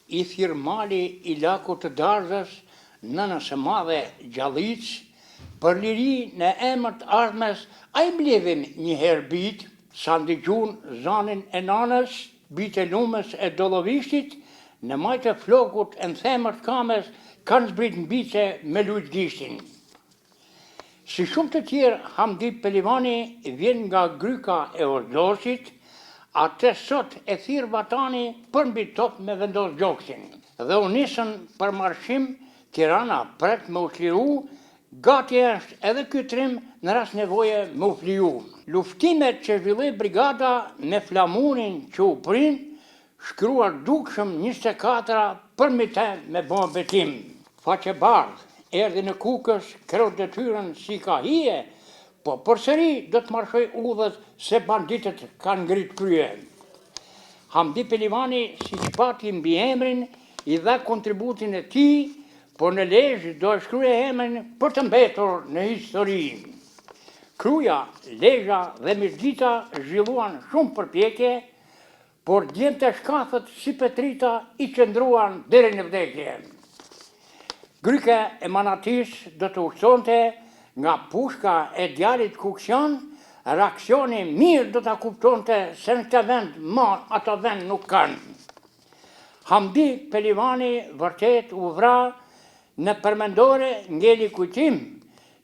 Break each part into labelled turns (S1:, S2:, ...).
S1: i thirmali i laku të darzës, nënës e madhe Gjallic, për liri në emër të ardhmes, a i blevim një herë bit, sa ndigjun zanin e nanës, bit e lumës e Dollovishtit, në majtë e flokut e në themër të kamës, kanë zbrit në bice me lujt gishtin. Si shumë të tjerë, Hamdi Pelivani vjen nga Gryka e Ordosit, atë sot e thirë vatani për mbi top me vendos gjoksin. Dhe u nisën për marshim, Tirana pret me u çliru, gati është edhe ky trim në rast nevoje me u fliju. Luftimet që zhvilloi brigada me flamurin që u prin, shkruar dukshëm 24 për mite me bombetim. Faqe bardh, erdhi në Kukës, kreu detyrën si ka hije, po përsëri do të marshoj udhët se banditët kanë ngrit krye. Hamdi Pelivani, si që pati mbi emrin, i dha kontributin e tij, por në Lezhë do e shkruaj emrin për të mbetur në histori. Kruja, Lezhë dhe Mirdita zhvilluan shumë përpjekje, por djemtë e shkafët si Petrita i qëndruan deri në vdekje. Gryka e Manatis do të ushtonte nga pushka e djalit Kukshan, reaksioni mirë do të kuptonte se në këtë vend ma ato vend nuk kanë. Hamdi Pelivani vërtet u vra në përmendore ngeli kujtim,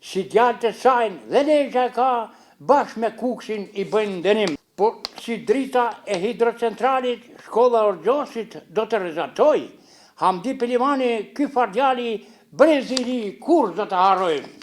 S1: si djalët e sajnë dhe Lezhë e ka bashkë me Kuksin i bëjnë ndenim. Por si drita e hidrocentralit, shkolla Orgjosit do të rrezatoj, Hamdi Pelivani, ky fardjali brezi i ri, kur do të harrojmë.